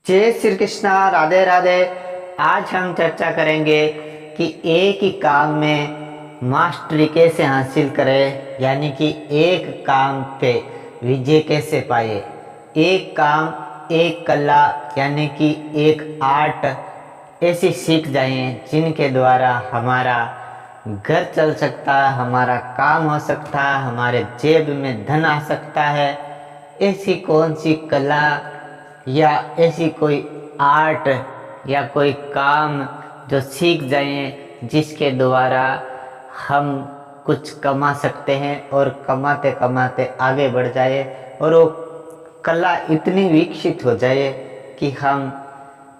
जय श्री कृष्णा, राधे राधे। आज हम चर्चा करेंगे कि एक ही काम में मास्टरी कैसे हासिल करें, यानी कि एक काम पे विजय कैसे पाए। एक काम, एक कला यानी कि एक आर्ट ऐसी सीख जाए जिनके द्वारा हमारा घर चल सकता है, हमारा काम हो सकता है, हमारे जेब में धन आ सकता है। ऐसी कौन सी कला या ऐसी कोई आर्ट या कोई काम जो सीख जाएं जिसके द्वारा हम कुछ कमा सकते हैं और कमाते कमाते आगे बढ़ जाए और वो कला इतनी विकसित हो जाए कि हम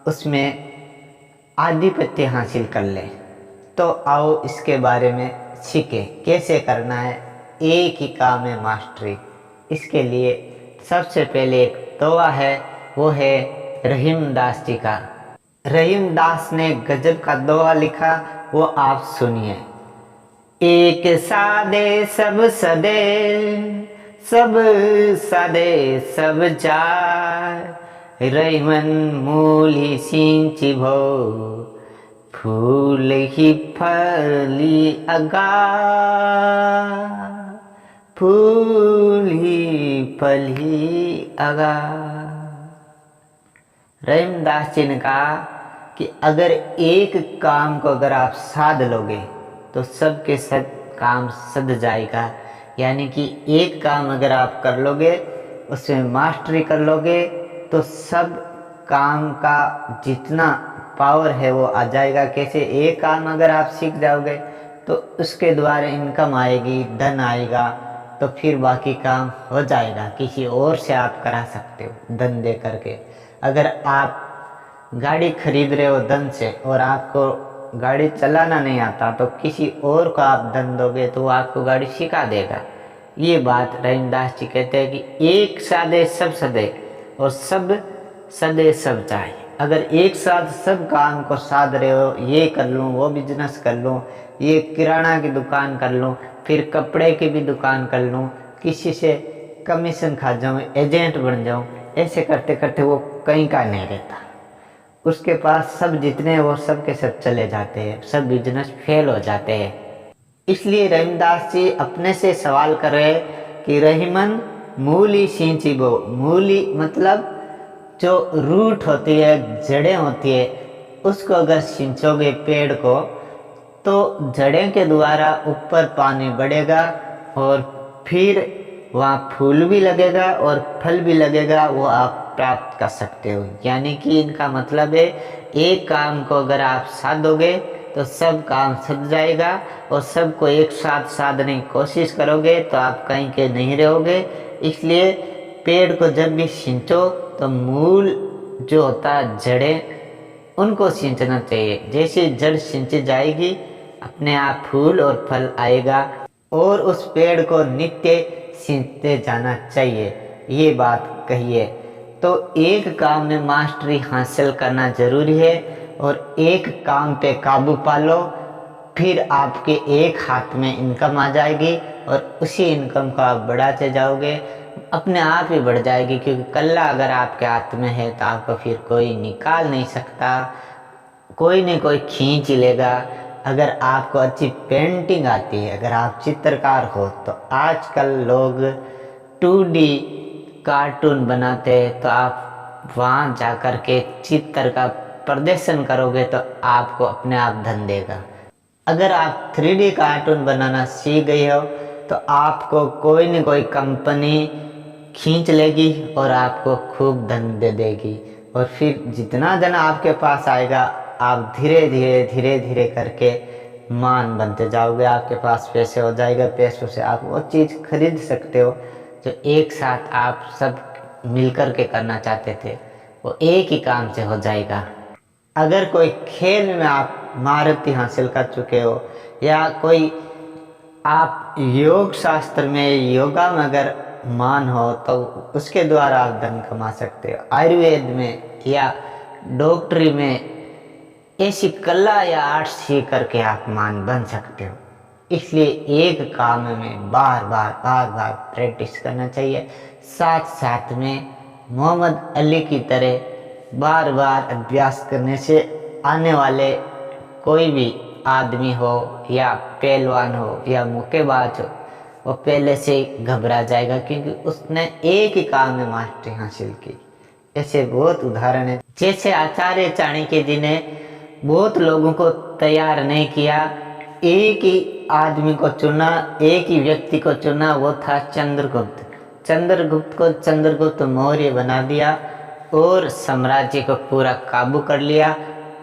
उसमें आधिपत्य हासिल कर लें। तो आओ इसके बारे में सीखें कैसे करना है एक ही काम में मास्टरी। इसके लिए सबसे पहले एक दोहा है, वो है रहीम दास जी का। रहीम दास ने गजब का दोहा लिखा, वो आप सुनिए। एक सादे सब सदे, सब सदे सब जाय, रहीमन मूल ही सिंचि भो, फूल ही फली अगा, फूल ही फल ही अगा। रहीमदास जी ने कहा कि अगर एक काम को अगर आप साध लोगे तो सब के सब काम सध जाएगा। यानी कि एक काम अगर आप कर लोगे, उसमें मास्टरी कर लोगे, तो सब काम का जितना पावर है वो आ जाएगा। कैसे? एक काम अगर आप सीख जाओगे तो उसके द्वारा इनकम आएगी, धन आएगा, तो फिर बाकी काम हो जाएगा। किसी और से आप करा सकते हो धन दे करके। अगर आप गाड़ी खरीद रहे हो धन से और आपको गाड़ी चलाना नहीं आता, तो किसी और को आप धन दोगे तो वो आपको गाड़ी सिखा देगा। ये बात रहीमदास जी कहते हैं कि एक साधे सब सदे और सब सदे सब जाए। अगर एक साथ सब काम को साध रहे हो, ये कर लूँ, वो बिजनेस कर लूँ, ये किराना की दुकान कर लूँ, फिर कपड़े की भी दुकान कर लूँ, किसी से कमीशन खा जाऊँ, एजेंट बन जाऊँ, ऐसे करते करते वो कहीं का नहीं रहता। उसके पास सब जितने वो सब के सब चले जाते हैं, सब बिजनेस फेल हो जाते हैं। इसलिए रहीमदास जी अपने से सवाल कर रहे कि रहीमन मूली सिंचिबो। मूली मतलब जो रूट होती है, जड़ें होती है, उसको अगर सिंचोगे पेड़ को तो जड़ें के द्वारा ऊपर पानी बढ़ेगा और फिर वहाँ फूल भी लगेगा और फल भी लगेगा, वो आप प्राप्त कर सकते हो। यानी कि इनका मतलब है एक काम को अगर आप साधोगे तो सब काम सध जाएगा, और सबको एक साथ साधने की कोशिश करोगे तो आप कहीं के नहीं रहोगे। इसलिए पेड़ को जब भी सिंचो तो मूल जो होता है, जड़ें, उनको सिंचना चाहिए। जैसे जड़ सिंची जाएगी अपने आप फूल और फल आएगा, और उस पेड़ को नित्य सींचते जाना चाहिए। ये बात कहिए। तो एक काम में मास्टरी हासिल करना जरूरी है और एक काम पे काबू पालो, फिर आपके एक हाथ में इनकम आ जाएगी और उसी इनकम को आप बढ़ाते जाओगे, अपने आप ही बढ़ जाएगी। क्योंकि कला अगर आपके हाथ में है तो आपको फिर कोई निकाल नहीं सकता, कोई नहीं कोई खींच लेगा। अगर आपको अच्छी पेंटिंग आती है, अगर आप चित्रकार हो, तो आजकल लोग 2D कार्टून बनाते हैं, तो आप वहाँ जा कर के चित्र का प्रदर्शन करोगे तो आपको अपने आप धन देगा। अगर आप 3D कार्टून बनाना सीख गए हो तो आपको कोई न कोई कंपनी खींच लेगी और आपको खूब धन दे देगी, और फिर जितना धन आपके पास आएगा आप धीरे धीरे धीरे धीरे करके मान बनते जाओगे। आपके पास पैसे हो जाएगा, पैसों से आप वो चीज़ खरीद सकते हो जो एक साथ आप सब मिलकर के करना चाहते थे, वो एक ही काम से हो जाएगा। अगर कोई खेल में आप महारती हासिल कर चुके हो, या कोई आप योग शास्त्र में, योगा में अगर मान हो, तो उसके द्वारा आप धन कमा सकते हो। आयुर्वेद में या डॉक्टरी में ऐसी कला या आर्ट सीख करके आप मान बन सकते हो। इसलिए एक काम में बार बार बार बार प्रैक्टिस करना चाहिए। साथ साथ में मोहम्मद अली की तरह बार बार अभ्यास करने से आने वाले कोई भी आदमी हो या पहलवान हो या मुक्केबाज हो, वो पहले से घबरा जाएगा, क्योंकि उसने एक ही काम में मास्टरी हासिल की। ऐसे बहुत उदाहरण है। जैसे आचार्य चाणक्य जी ने बहुत लोगों को तैयार नहीं किया, एक ही आदमी को चुना, एक ही व्यक्ति को चुना, वो था चंद्रगुप्त। चंद्रगुप्त को चंद्रगुप्त मौर्य बना दिया और साम्राज्य को पूरा काबू कर लिया।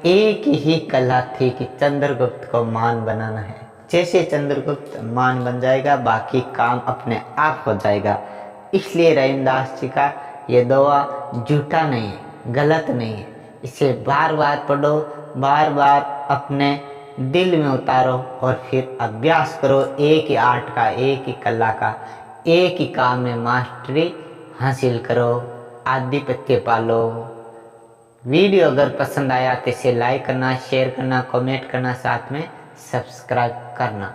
एक ही कला थी कि चंद्रगुप्त को महान बनाना है। जैसे चंद्रगुप्त महान बन जाएगा, बाकी काम अपने आप हो जाएगा। इसलिए रहीमदास जी का ये दुआ झूठा नहीं है, गलत नहीं है। इसे बार बार पढ़ो, बार बार अपने दिल में उतारो और फिर अभ्यास करो। एक ही आर्ट का, एक ही कला का, एक ही काम में मास्टरी हासिल करो, आधिपत्य पालो। वीडियो अगर पसंद आया तो इसे लाइक करना, शेयर करना, कमेंट करना, साथ में सब्सक्राइब करना।